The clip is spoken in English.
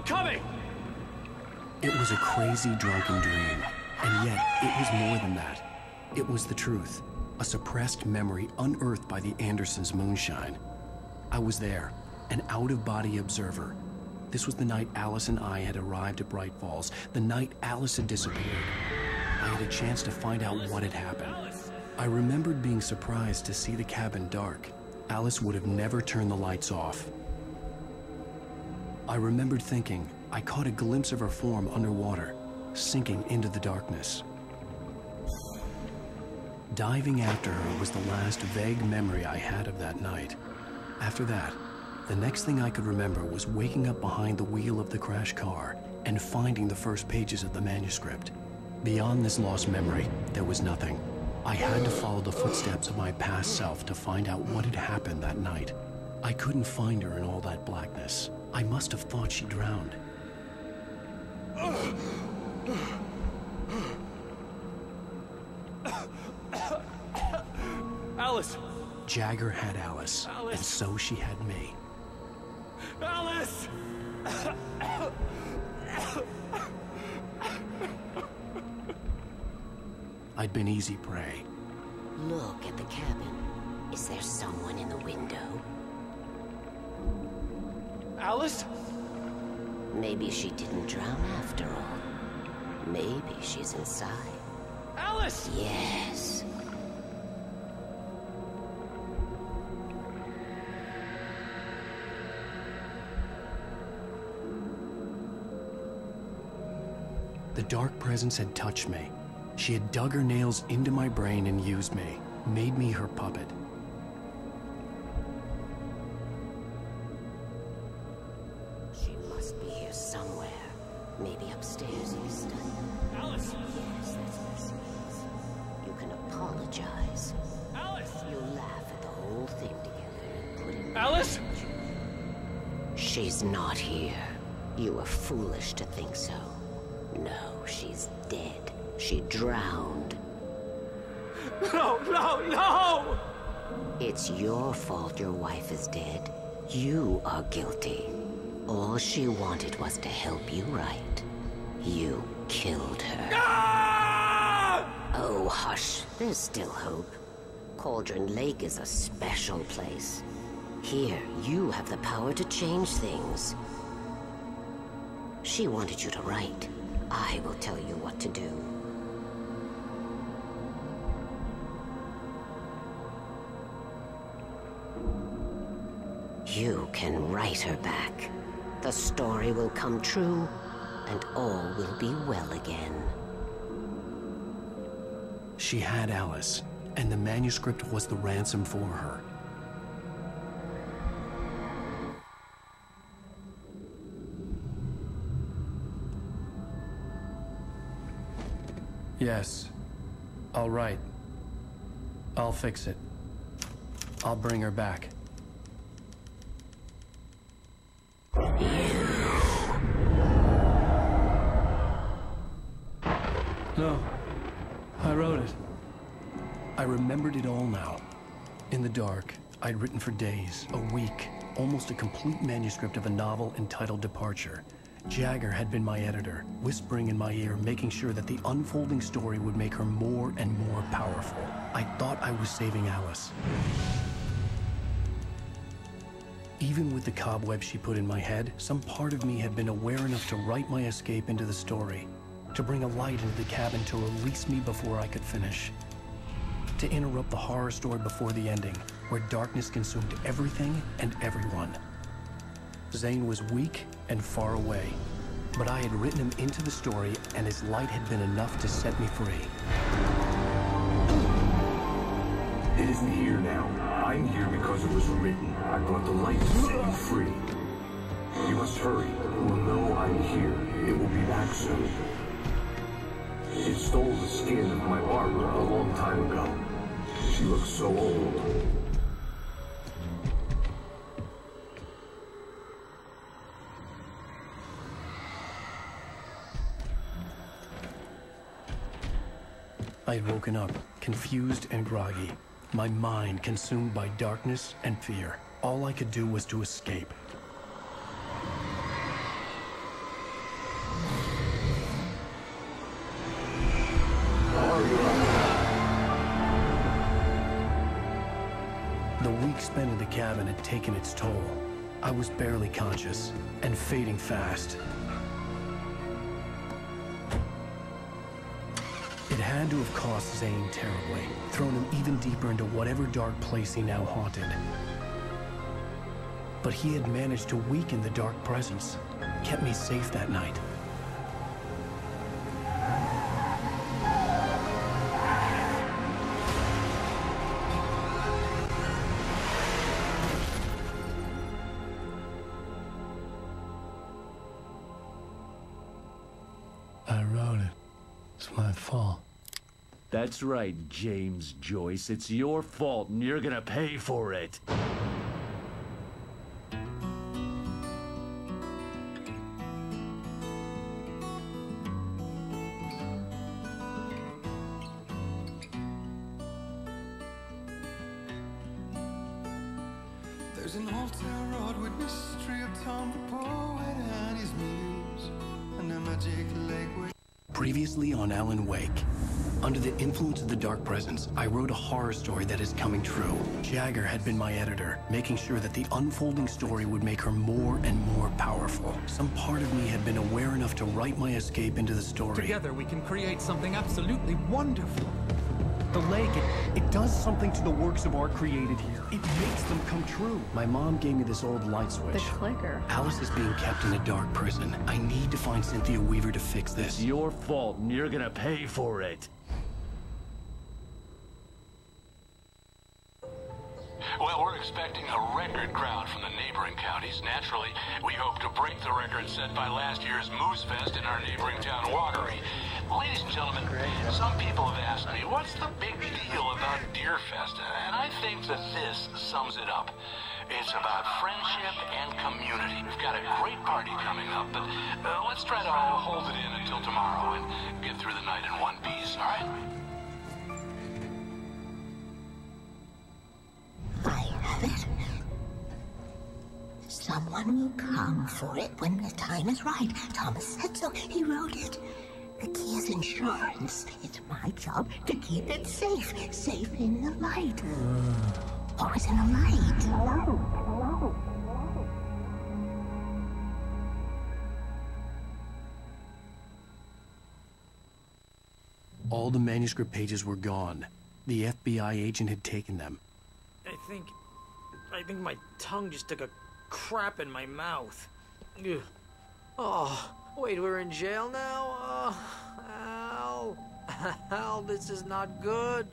coming! It was a crazy, drunken dream, and yet it was more than that. It was the truth, a suppressed memory unearthed by the Andersons' moonshine. I was there, an out-of-body observer. This was the night Alice and I had arrived at Bright Falls, the night Alice had disappeared. I had a chance to find out what had happened. I remembered being surprised to see the cabin dark. Alice would have never turned the lights off. I remembered thinking I caught a glimpse of her form underwater, sinking into the darkness. Diving after her was the last vague memory I had of that night. After that, the next thing I could remember was waking up behind the wheel of the crash car and finding the first pages of the manuscript. Beyond this lost memory, there was nothing. I had to follow the footsteps of my past self to find out what had happened that night. I couldn't find her in all that blackness. I must have thought she drowned. Alice! Jagger had Alice, and so she had me. Alice! I'd been easy prey. Look at the cabin. Is there someone in the window? Alice? Maybe she didn't drown after all. Maybe she's inside. Alice! Yes. The dark presence had touched me. She had dug her nails into my brain and used me, made me her puppet. She must be here somewhere. Maybe upstairs in the study. Alice! Yes, that's where she is. You can apologize. Alice! You'll laugh at the whole thing together and put it... Alice! She's not here. You were foolish to think so. No, she's dead. She drowned. No, no, no! It's your fault your wife is dead. You are guilty. All she wanted was to help you right. You killed her. Ah! Oh, hush. There's still hope. Cauldron Lake is a special place. Here, you have the power to change things. She wanted you to write. I will tell you what to do. You can write her back. The story will come true, and all will be well again. She had Alice, and the manuscript was the ransom for her. Yes. All right. I'll fix it. I'll bring her back. No. I wrote it. I remembered it all now. In the dark, I'd written for days, a week, almost a complete manuscript of a novel entitled Departure. Jagger had been my editor, whispering in my ear, making sure that the unfolding story would make her more and more powerful. I thought I was saving Alice. Even with the cobweb she put in my head, some part of me had been aware enough to write my escape into the story, to bring a light into the cabin to release me before I could finish, to interrupt the horror story before the ending, where darkness consumed everything and everyone. Zane was weak and far away, but I had written him into the story, and his light had been enough to set me free. It isn't here now. I'm here because it was written. I brought the light to set you free. You must hurry. It will know I'm here. It will be back soon. It stole the skin of my Barbara a long time ago. She looks so old. I had woken up, confused and groggy, my mind consumed by darkness and fear. All I could do was to escape. week spent in the cabin had taken its toll. I was barely conscious, and fading fast. It had to have cost Zane terribly, thrown him even deeper into whatever dark place he now haunted. But he had managed to weaken the dark presence, kept me safe that night. I wrote it. It's my fault. That's right, James Joyce. It's your fault, and you're gonna pay for it. There's an old town road with mystery of Tom the poet and his muse, and a magic lake where... Previously on Alan Wake. Under the influence of the dark presence, I wrote a horror story that is coming true. Jagger had been my editor, making sure that the unfolding story would make her more and more powerful. Some part of me had been aware enough to write my escape into the story. Together we can create something absolutely wonderful. The lake, it does something to the works of art created here. It makes them come true. My mom gave me this old light switch. The clicker. Alice is being kept in a dark prison. I need to find Cynthia Weaver to fix this. It's your fault, and you're gonna pay for it. Well, we're expecting a record crowd from the neighboring counties. Naturally, we hope to break the record set by last year's Moose Fest in our neighboring town, Watery. Ladies and gentlemen, some people have asked me, what's the big deal about Deer Fest? And I think that this sums it up. It's about friendship and community. We've got a great party coming up, but let's try to hold it in until tomorrow and get through the night in one piece, all right? I have it. Someone will come for it when the time is right. Thomas said so. He wrote it. The key is insurance. It's my job to keep it safe. Safe in the light. Always in the light. All the manuscript pages were gone. The FBI agent had taken them. I think my tongue just took a crap in my mouth. Ugh. Oh, wait, we're in jail now? Oh, Al, this is not good.